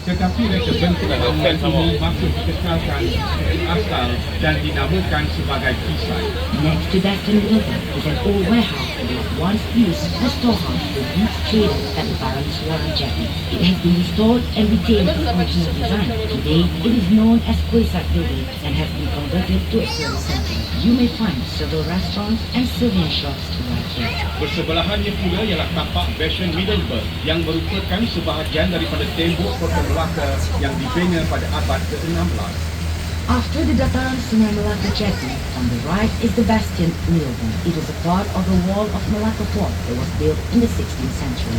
tetapi reka bentuk bangunan ini masih dikekalkan dari asal dan dinamakan sebagai Kisai. Next to that River is an old warehouse that was once used as storehouse for goods traded at the Baron's Warren Jetty. It has been restored and retained its original design. Today, it is known as Quasar Building and has been converted to a service center. You may find several restaurants and souvenir shops right here. Bersebelahannya pula ialah tapak Bastion Middelburg yang merupakan sebahagian daripada tembok Kota Melaka yang dibina pada abad ke-16. After the dataran Sungai Melaka Jetty, on the right is the Bastion Middelburg. It was a part of the wall of Malacca Fort that was built in the 16th century.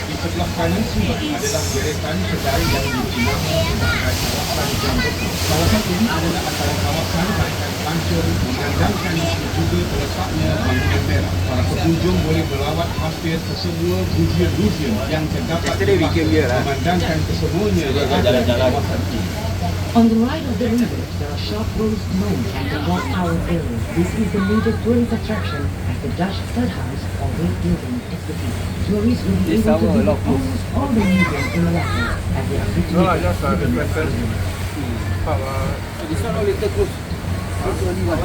Di sebelah kanan sungai adalah deretan kedai yang digunakan sebagai kawasan jam betul. Kawasan ini adalah antara kawasan barisan pancur mengandalkan juga terletaknya bangunan merah. Para pengunjung boleh melawat hampir ke semua muzium-muzium yang terdapat di Melaka, memandangkan kesemuanya berada di kawasan ini. On the right of the river, there are sharp roads known as the Clock Tower area. This is the major tourist attraction as the Dutch third house or great building is located. Tourists will be able to visit almost all the museums in Malacca as they are situated within the area. This one only little close. Only one.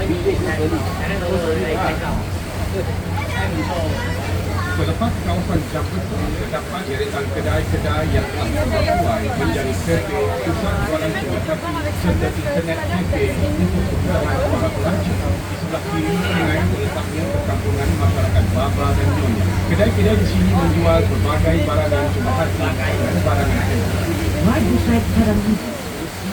Selepas kawasan jam betul, terdapat deretan kedai-kedai yang telah dibuat menjadi kafe, pusat jualan fotografi serta internet kafe untuk keperluan para pelancong. Di sebelah kiri sungai terletaknya perkampungan masyarakat Baba dan Nyonya. Kedai-kedai di sini menjual berbagai barangan cuma hati dan barangan hewan. Right beside Karamita,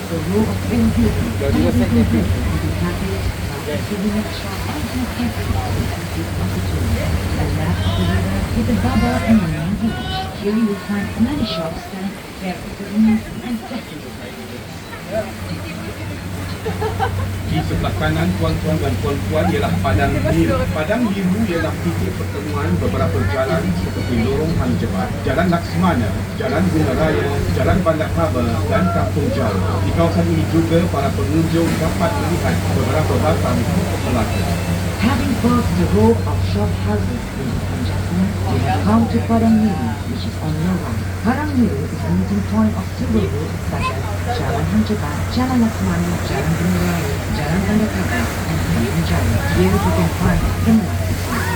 the row of old buildings that have been converted into cafes, souvenir shop, and food cafes for the active of the tourists. And left of the river is the Baba and Nyonya village. Here you will find many shops selling fair souvenirs and festivals. Di sebelah kanan tuan-tuan dan puan-puan ialah Padang Biru. Padang Biru ialah titik pertemuan beberapa jalan seperti Lorong Hang Jebat, Jalan Laksmana, Jalan Bunga Raya, Jalan Bandar Haba dan Kampung Jawa. Di kawasan ini juga para pengunjung dapat melihat beberapa batang Kota Melaka. Having crossed the row of shop houses in the Punjabman, you have come to Padang Biru, which is on your right. Padang Biru is a meeting point of several roads such as Jalan Hang Jebat, Jalan Laksmana, Jalan Bunga Raya, Jalan Bandar Haba, and Kampung Jawa. Here you can find the Malacca Sea.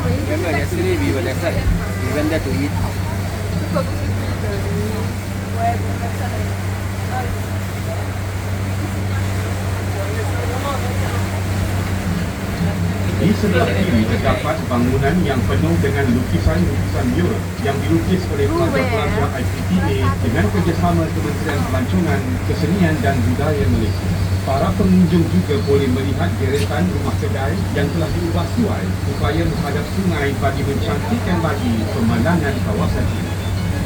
Remember yesterday we were that side. We went there to eat. Di sebelah kiri terdapat bangunan yang penuh dengan lukisan-lukisan mural yang dilukis oleh pelajar-pelajar IPTA dengan kerjasama Kementerian Pelancongan, Kesenian dan Budaya Malaysia. Para pengunjung juga boleh melihat deretan rumah kedai yang telah diubah suai upaya menghadap sungai bagi mencantikkan lagi pemandangan kawasan ini.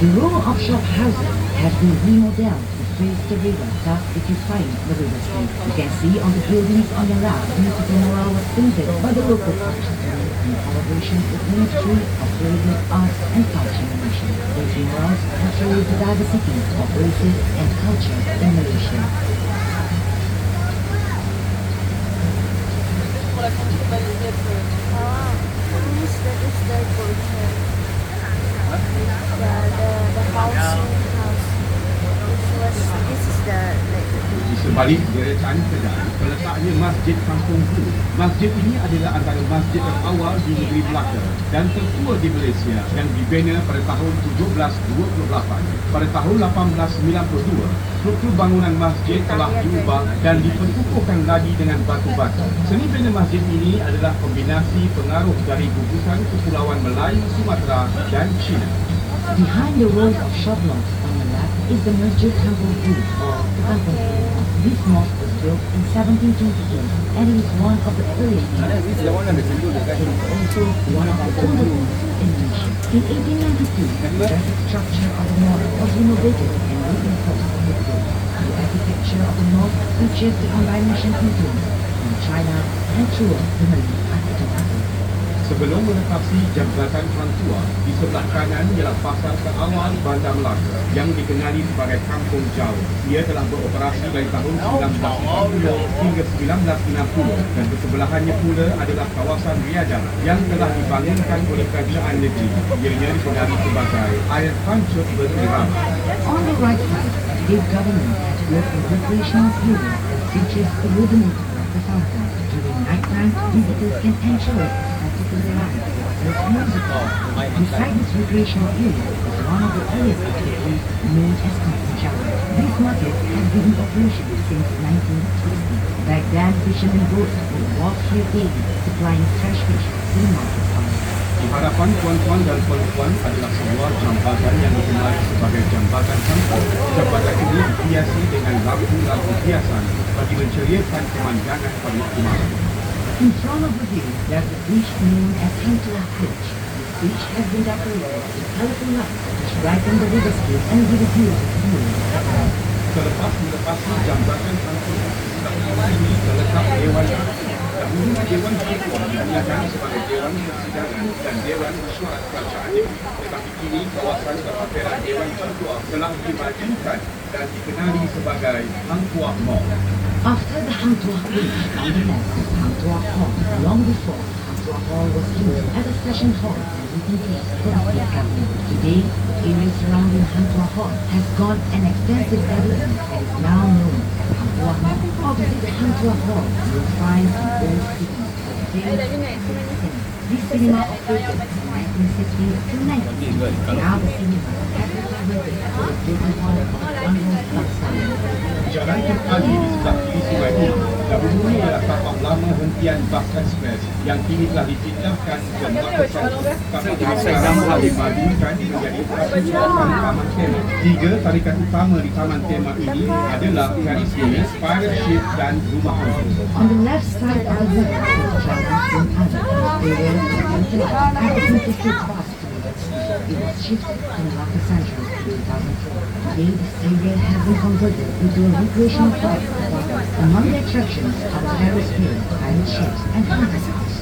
The row of shop houses has been remodeled to face the river, thus beautifying the riverscape. You can see on the buildings on the left, beautiful mural was painted by the local architect in collaboration with Ministry of Tourism, Arts and Culture in Malaysia. These murals portray the diversity of races and culture in Malaysia. Di sebalik deretan kedai terletaknya Masjid Kampung Guru. Masjid ini adalah antara masjid terawal di negeri Melaka dan tertua di Malaysia yang dibina pada tahun 1728. Pada tahun 1892, struktur bangunan masjid telah diubah dan diperkukuhkan lagi dengan batu-batu. Seni bina masjid ini adalah kombinasi pengaruh dari gugusan Kepulauan Melayu, Sumatera dan China. Behind the rows of shop lots on the left is the Masjid Kampung Guru or the Kampung Guru. This mosque was built in 1722 and it is one of the earliest mosques. This is the one that the Hindu guy. It is also one of the oldest mosques in Malaysia. In 1892, the basic structure of the mosque was renovated and reinforced with brick. The architecture of the mosque features the combination influence from China and throughout the Malay architecture. Sebelum menetapsi Jambatan Hang Tuah, di sebelah kanan ialah pasar terawal Bandar Melaka yang dikenali sebagai Kampung Jauh. Ia telah beroperasi dari tahun 1940 hingga 1960 dan bersebelahannya pula adalah kawasan Riadah yang telah dibangunkan oleh kerajaan negeri. Ianya dikenali sebagai air pancur berirama. On the right side, the state government has built a recreational area that features a wooden interval of the fountain. During nighttime, visitors can enjoy spectacular light as musical. Beside this recreational area is one of the earliest activities known as Kampung Jawa. This market has been in operation since 1960. Back then, fishermen boats would walk here daily, supplying fresh fish to the market farmers. Di hadapan tuan-tuan dan puan-puan adalah sebuah jambatan yang dikenali sebagai Jambatan Hang Tuah. Jambatan ini dihiasi dengan lampu-lampu hiasan bagi menceriakan pemandangan pada waktu malam. In front of the view, there's a bridge known as Hang Tuah Bridge. This bridge has been decorated with colorful lights which brighten the riverscape and give a beautiful view at night. Selepas melepasi Jambatan Hang Tuah, sebelah ini terletak Dewan. Dahulu Dewan Hang Tuah dinyatakan sebagai Dewan Persidangan dan Dewan Mesyuarat Kerajaan Negeri. Tetapi kini kawasan perhotelan Dewan Hang Tuah telah dimajukan dan dikenali sebagai Hang Tuah Mall. After the Hang Tuah Bridge, on the left is Hang Tuah Hall. Long before, Hang Tuah Hall was used as a session hall and meeting place for the state government. Today, the area surrounding Hang Tuah Hall has gone an extensive development and is now known as Hang Tuah Mall. Opposite the Hang Tuah Hall, you will find an old cinema. This cinema operated from 1960 to 1960. Now the cinema has been converted to a building hall of one-room outside. Jalan terpadu di sebelah kiri sungai ini dahulu ialah tapak lama hentian bas ekspres yang kini telah dipindahkan ke Melaka Central. Tapak ini sekarang telah dimajukan menjadi satu kawasan Taman Tema. Tiga tarikan utama di Taman Tema ini adalah Ferris Wheel, Pirate Ship dan Rumah Hantu. On the left side of the river is the Jalan Tun Azad. The area was utilized as a interstate bus to the West Sea. It was shifted to Melaka Central in 2004. Today, this area has been converted into a recreational park. Among the attractions are the Ferris Wheel, pirate ships, and haunted house.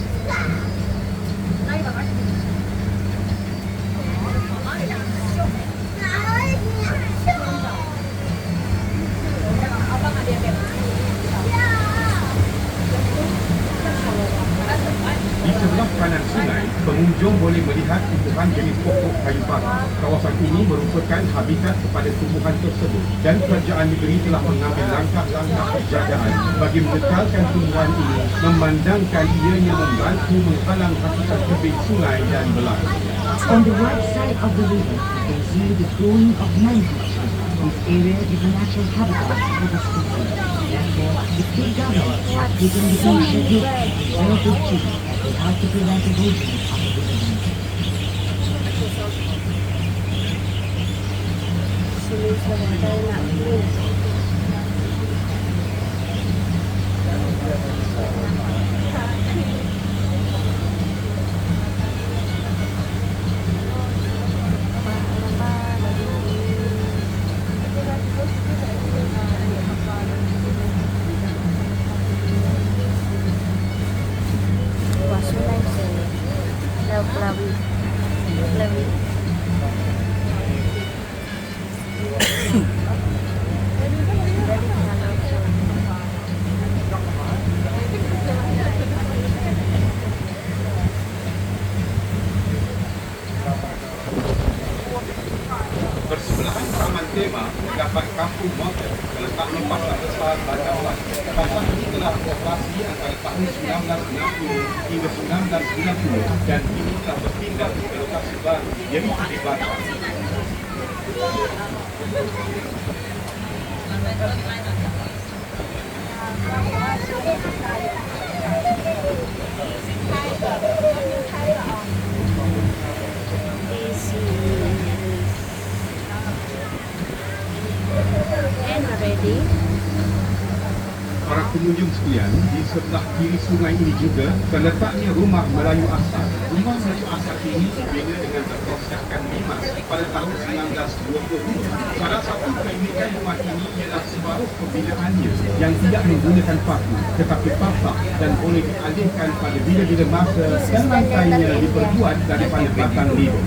Di sebelah kanan sungai, pengunjung boleh melihat tumbuhan jenis pokok kayu bakar. Kawasan ini merupakan habitat kepada tumbuhan tersebut dan kerajaan negeri telah mengambil langkah-langkah penjagaan bagi mengekalkan tumbuhan ini, memandangkan ianya membantu menghalang hakikat tebing sungai dan belanga. On the right side of the river, you can see the growing of mangrove trees. This area is a natural habitat for the species. Therefore, the state government has taken the initiative to preserve these trees as they help to prevent erosion of the riverbank. Bersebelahan Taman Tema terdapat Kampung Motor terletak di Pasar Besar Bandar Melaka. Pasar ini telah beroperasi antara tahun 1960 hingga 1990 dan kini telah berpindah ke lokasi baru iaitu di Batam. And ready. Para pengunjung sekalian, di sebelah kiri sungai ini juga terletaknya rumah Melayu Asal. Rumah Melayu Asal ini dibina dengan berproseskan limas pada tahun 1920. Salah satu keunikan rumah ini ialah separuh pembinaannya yang tidak menggunakan paku tetapi papak dan boleh dialihkan pada bila-bila masa dan lantainya diperbuat daripada batang lido.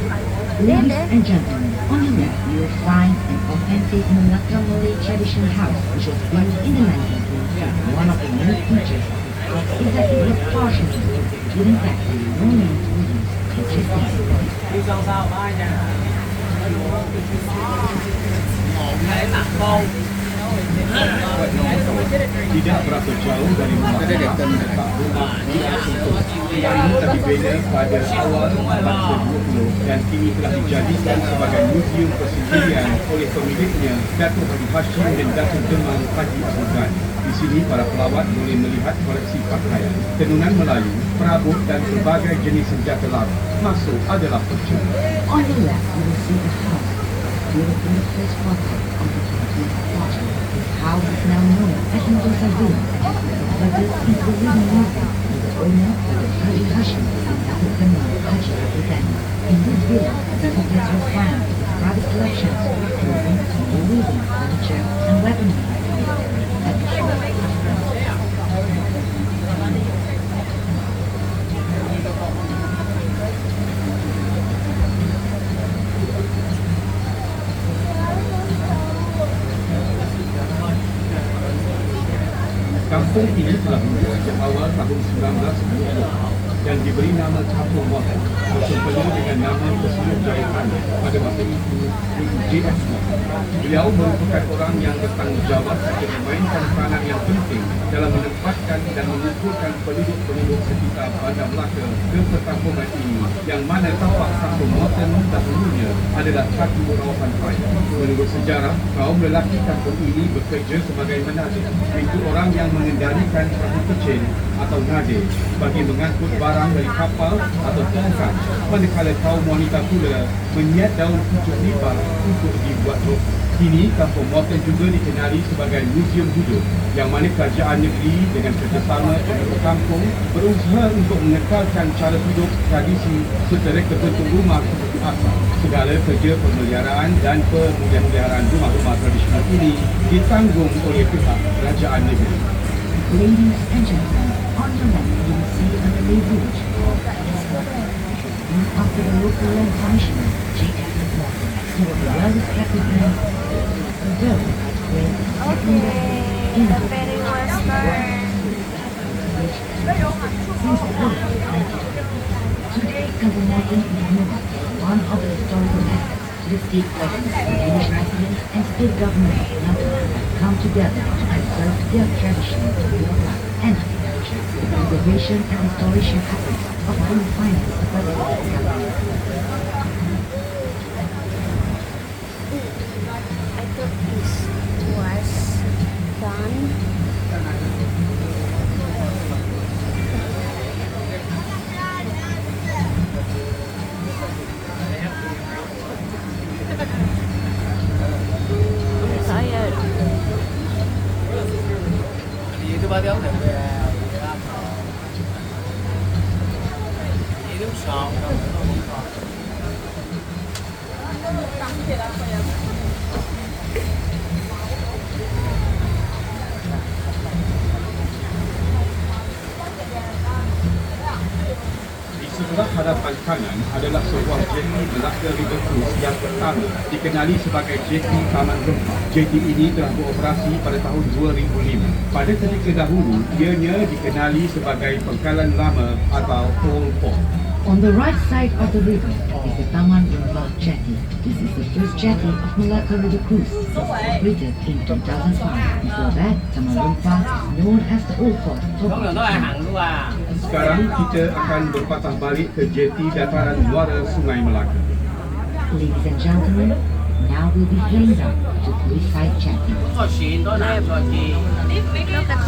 Ladies and gentlemen, on your left you will find an authentic Malacca Malay traditional house which was built in the 1930s. One of the main features of this house is that it was partially built, giving back the no names were used existing. Đi song sao ba nha. Hãy tặng con. Tidak berapa jauh dari rumah terletak rumah di Asuntos. Rumah ini telah dibina pada awal abad ke-20 dan kini telah dijadikan sebagai muzium persendirian oleh pemiliknya, Datuk Haji Hashim dan Datuk Demang Haji Azman. Di sini para pelawat boleh melihat koleksi pakaian, tenunan Melayu, perabot dan berbagai jenis senjata laras. Masuk adalah percuma. On your left you will see the house built in the first quarter of the 20th century. This house is now known as Mendoza Villa and has been converted into a living museum with the owner, Haji Hashim and Datuk Demang Haji Azman. In this villa, visitors will find private collections of clothing, woolweaving, furniture and weaponry. Kampung ini telah dibuat sejak awal tahun 1920 dan diberi nama Kampung Moten bersempena dengan nama Pesuluk Jayaan pada masa itu J.F. Moten. Beliau merupakan orang yang bertanggungjawab untuk memainkan peranan yang penting dalam menempatkan dan mengumpulkan penduduk-penduduk sekitar Bandar Melaka ke perkampungan ini, yang mana tapak Kampung Moten dahulunya adalah satu kawasan raya. Menurut sejarah, kaum lelaki kampung ini bekerja sebagai menadik, iaitu orang yang mengendalikan perahu kecil atau nadir bagi mengangkut barang dari kapal atau tongkang, manakala kaum wanita pula menyiat daun pucuk nipah untuk dibuat rokok. Kini, Kampung Moten juga dikenali sebagai muzium hidup, yang mana kerajaan negeri dengan kerjasama penduduk kampung berusaha untuk mengekalkan cara hidup, tradisi serta reka bentuk rumah seperti asal. Segala kerja pemeliharaan dan pemeliharaan rumah-rumah tradisional ini ditanggung oleh pihak kerajaan negeri. Ladies and gentlemen, on your left you will see a Malay village called Escort. Named after the local land commissioner, J.F. Morton. He was the well-respected man preserved with Okay, the very western. since the early 19th. Today, Kampung Moten is known as one of the historical assets to the state government. Village residents and state government of Malacca have come together to preserve their traditional way of life and architecture. The preservation and restoration efforts of fully financed by the state government. I thought this was done. I'm tired. Thì thứ ba tiếng thì về chỉ đúng sòn đâu. Di sebelah hadapan kanan adalah sebuah jeti Melaka River Cruise yang pertama, dikenali sebagai jeti Taman Rempah. Jeti ini telah beroperasi pada tahun 2005. Pada ketika dahulu, ianya dikenali sebagai Pangkalan Lama atau Old Port. On the right side of the river is the Taman Rempah Jetty. This is the first jetty of Malacca River Cruise. It was operated in 2005. Before that, Taman Rempah is known as the Old Port. Không là nó ai hẳn luôn à. Sekarang kita akan berpatah balik ke jeti dataran muara Sungai Melaka. Ladies and gentlemen, now we'll be heading down to Cruise Side Jetty. Có xịn đó làm rồi chị. Look at